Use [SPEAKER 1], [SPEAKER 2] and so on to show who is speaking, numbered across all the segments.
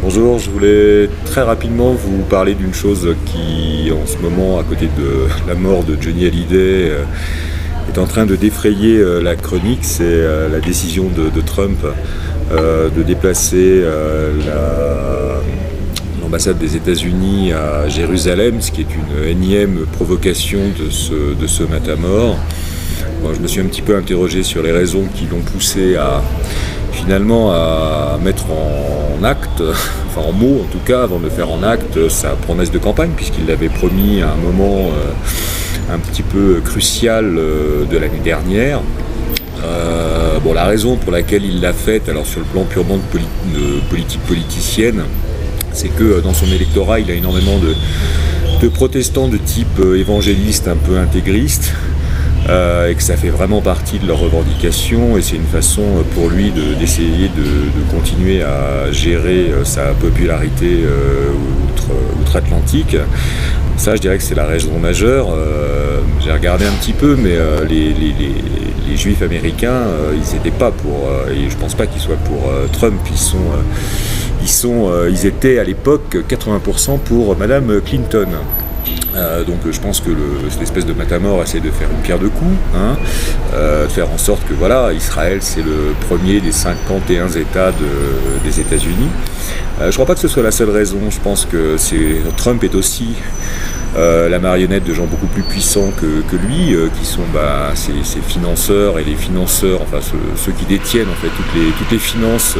[SPEAKER 1] Bonjour, je voulais très rapidement vous parler d'une chose qui, en ce moment, à côté de la mort de Johnny Hallyday, est en train de défrayer la chronique. C'est la décision de Trump de déplacer l'ambassade des États-Unis à Jérusalem, ce qui est une énième provocation de ce matamor. Bon, je me suis un petit peu interrogé sur les raisons qui l'ont poussé à mettre en acte, enfin en mots en tout cas, avant de le faire en acte, sa promesse de campagne, puisqu'il l'avait promis à un moment un petit peu crucial de l'année dernière. La raison pour laquelle il l'a faite, alors sur le plan purement de politique politicienne, c'est que dans son électorat, il a énormément de protestants de type évangéliste, un peu intégriste, et que ça fait vraiment partie de leurs revendications, et c'est une façon pour lui d'essayer de continuer à gérer sa popularité outre-Atlantique. Ça, je dirais que c'est la raison majeure. J'ai regardé un petit peu, mais les juifs américains, ils n'étaient pas pour, et je pense pas qu'ils soient pour Trump. Ils étaient à l'époque 80% pour Madame Clinton. Donc je pense que cette espèce de matamor essaie de faire une pierre deux coups, de faire en sorte que voilà, Israël c'est le premier des 51 États des États-Unis. Je ne crois pas que ce soit la seule raison. Je pense que Trump est aussi la marionnette de gens beaucoup plus puissants que lui, qui sont ses financeurs et les financeurs, enfin ceux qui détiennent en fait toutes les finances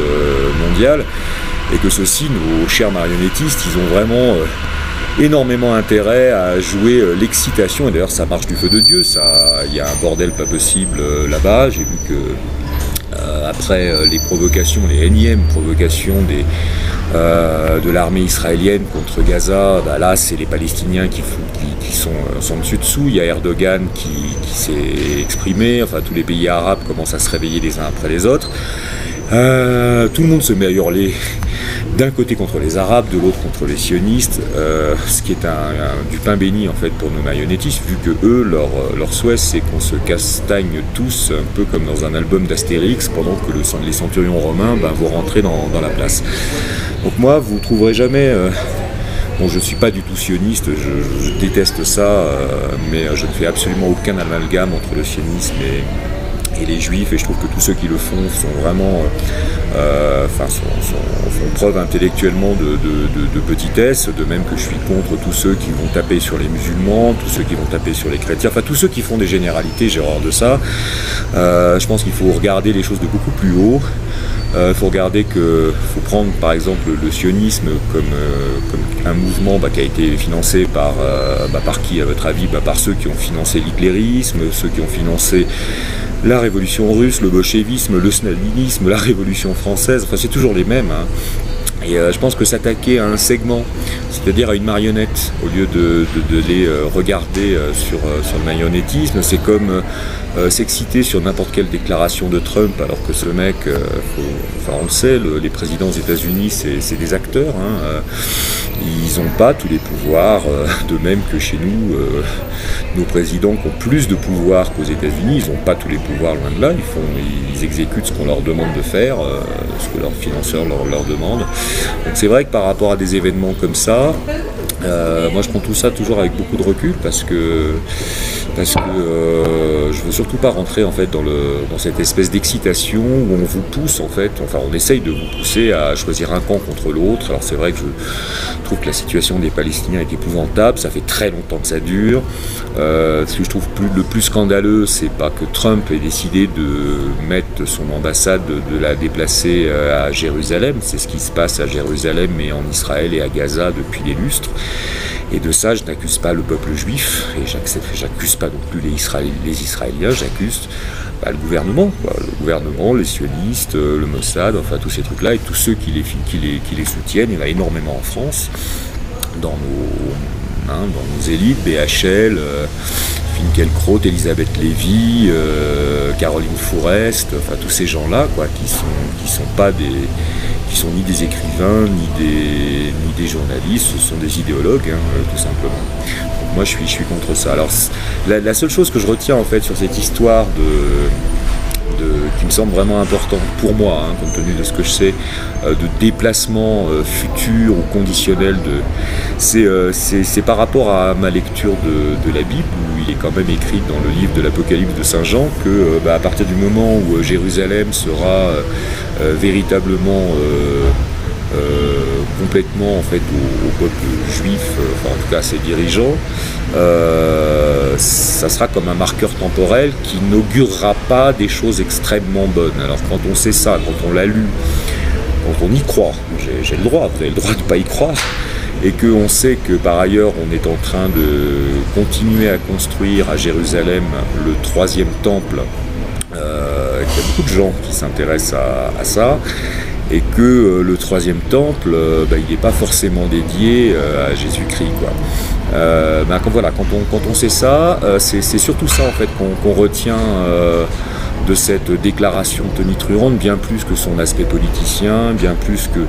[SPEAKER 1] mondiales, et que ceux-ci, nos chers marionnettistes, ils ont vraiment énormément intérêt à jouer l'excitation, et d'ailleurs ça marche du feu de Dieu, il y a un bordel pas possible là-bas. J'ai vu que après les provocations, les énièmes provocations de l'armée israélienne contre Gaza, là c'est les Palestiniens qui sont dessus-dessous. Il y a Erdogan qui s'est exprimé, enfin tous les pays arabes commencent à se réveiller les uns après les autres. Tout le monde se met à hurler d'un côté contre les Arabes, de l'autre contre les sionistes, ce qui est du pain béni en fait pour nos marionnettistes, vu que eux, leur souhait c'est qu'on se castagne tous, un peu comme dans un album d'Astérix, pendant que les centurions romains vont rentrer dans la place. Donc moi, vous trouverez jamais... je ne suis pas du tout sioniste, je déteste ça, mais je ne fais absolument aucun amalgame entre le sionisme et les juifs, et je trouve que tous ceux qui le font sont vraiment font preuve intellectuellement de petitesse, de même que je suis contre tous ceux qui vont taper sur les musulmans, tous ceux qui vont taper sur les chrétiens, enfin tous ceux qui font des généralités, j'ai horreur de ça. Je pense qu'il faut regarder les choses de beaucoup plus haut. Faut prendre par exemple le sionisme comme un mouvement qui a été financé par qui à votre avis? Par ceux qui ont financé l'hitlérisme, ceux qui ont financé la révolution russe, le bolchevisme, le stalinisme, la révolution française, enfin c'est toujours les mêmes. Et je pense que s'attaquer à un segment, c'est-à-dire à une marionnette, au lieu de les regarder sur le marionnettisme, c'est comme s'exciter sur n'importe quelle déclaration de Trump, alors que ce mec, on le sait, les présidents aux États-Unis, c'est des acteurs. Ils n'ont pas tous les pouvoirs, de même que chez nous, nos présidents qui ont plus de pouvoir qu'aux États-Unis, ils n'ont pas tous les pouvoirs, loin de là, ils exécutent ce qu'on leur demande de faire, ce que leurs financeurs leur demandent. Donc c'est vrai que par rapport à des événements comme ça, moi je prends tout ça toujours avec beaucoup de recul, parce que je veux surtout pas rentrer en fait dans cette espèce d'excitation où on vous pousse en fait, on essaye de vous pousser à choisir un camp contre l'autre. Alors c'est vrai que je trouve que la situation des Palestiniens est épouvantable, ça fait très longtemps que ça dure. Ce que je trouve le plus scandaleux, c'est pas que Trump ait décidé de mettre son ambassade, de la déplacer à Jérusalem. C'est ce qui se passe à Jérusalem et en Israël et à Gaza depuis des lustres. Et de ça, je n'accuse pas le peuple juif, et j'accuse pas non plus les Israéliens, j'accuse le gouvernement, les sionistes, le Mossad, enfin tous ces trucs-là, et tous ceux qui les soutiennent. Il y en a énormément en France, dans nos élites, BHL, Finkielkraut, Elisabeth Lévy, Caroline Fourest, enfin tous ces gens-là, qui sont ni des écrivains, ni des journalistes, ce sont des idéologues, tout simplement. Donc moi je suis contre ça. Alors la seule chose que je retiens en fait sur cette histoire qui me semble vraiment importante pour moi, hein, compte tenu de ce que je sais, de déplacement futur ou conditionnel. C'est par rapport à ma lecture de la Bible, où il est quand même écrit dans le livre de l'Apocalypse de Saint Jean que à partir du moment où Jérusalem sera véritablement complètement en fait au peuple juif, enfin en tout cas à ses dirigeants, ça sera comme un marqueur temporel qui n'augurera pas des choses extrêmement bonnes. Alors quand on sait ça, quand on l'a lu, quand on y croit, j'ai le droit, vous avez le droit de ne pas y croire, et qu'on sait que par ailleurs on est en train de continuer à construire à Jérusalem le 3e temple, qu'il y a beaucoup de gens qui s'intéressent à ça, et que le 3e temple, il n'est pas forcément dédié à Jésus-Christ, quoi. Quand on sait ça, c'est surtout ça en fait qu'on retient de cette déclaration tonitruante, bien plus que son aspect politicien, bien plus que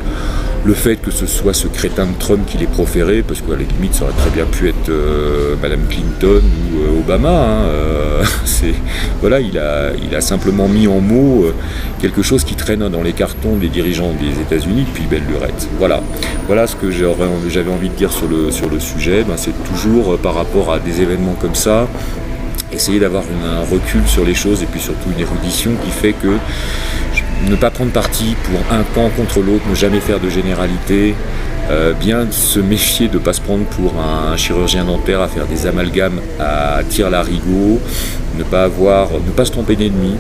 [SPEAKER 1] le fait que ce soit ce crétin de Trump qui l'ait proféré, parce qu'à la limite ça aurait très bien pu être Madame Clinton ou Obama, hein, voilà, il a simplement mis en mots quelque chose qui traîne dans les cartons des dirigeants des États-Unis depuis belle lurette. Voilà ce que j'avais envie de dire sur le sujet. C'est toujours par rapport à des événements comme ça, essayer d'avoir un recul sur les choses et puis surtout une érudition qui fait que ne pas prendre parti pour un camp contre l'autre, ne jamais faire de généralité, bien se méfier de ne pas se prendre pour un chirurgien dentaire à faire des amalgames à tire-larigot, ne pas se tromper d'ennemi,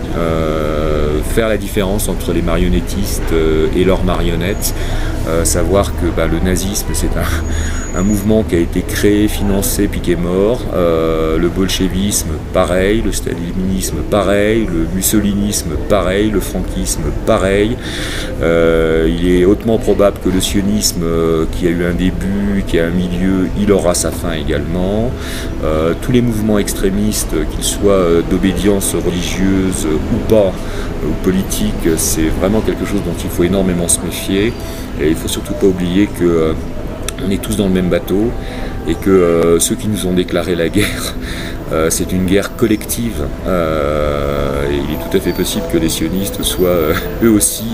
[SPEAKER 1] faire la différence entre les marionnettistes et leurs marionnettes, savoir que le nazisme c'est un mouvement qui a été créé, financé puis qui est mort, le bolchevisme pareil, le stalinisme pareil, le mussolinisme pareil, le franquisme pareil, il est hautement probable que le sionisme qui a eu un début, qui a un milieu, il aura sa fin également, tous les mouvements extrémistes, qu'ils soient d'obédience religieuse ou pas, ou politique, c'est vraiment quelque chose dont il faut énormément se méfier, et il ne faut surtout pas oublier que on est tous dans le même bateau et que ceux qui nous ont déclaré la guerre, c'est une guerre collective. Et il est tout à fait possible que les sionistes soient eux aussi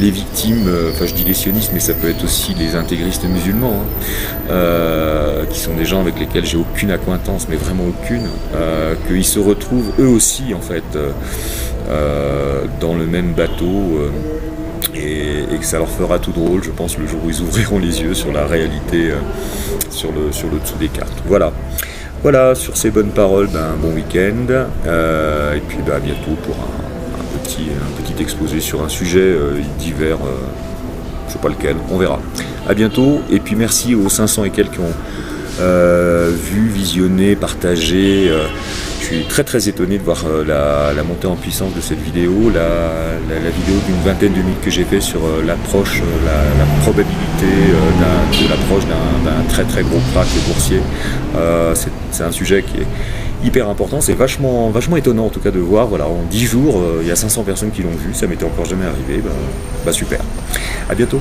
[SPEAKER 1] les victimes, enfin je dis les sionistes, mais ça peut être aussi les intégristes musulmans, qui sont des gens avec lesquels j'ai aucune accointance, mais vraiment aucune, qu'ils se retrouvent eux aussi en fait dans le même bateau. Et que ça leur fera tout drôle, je pense, le jour où ils ouvriront les yeux sur la réalité, sur le dessous des cartes. Voilà, sur ces bonnes paroles, bon week-end, et puis à bientôt pour un petit exposé sur un sujet divers, je ne sais pas lequel, on verra. À bientôt, et puis merci aux 500 et quelques qui ont vu, visionné, partagé. Je suis très très étonné de voir la montée en puissance de cette vidéo, la vidéo d'une vingtaine de minutes que j'ai fait sur l'approche, la probabilité de l'approche d'un très très gros crack boursier. C'est un sujet qui est hyper important, c'est vachement étonnant en tout cas de voir, voilà, en 10 jours, il y a 500 personnes qui l'ont vu, ça m'était encore jamais arrivé, super. À bientôt.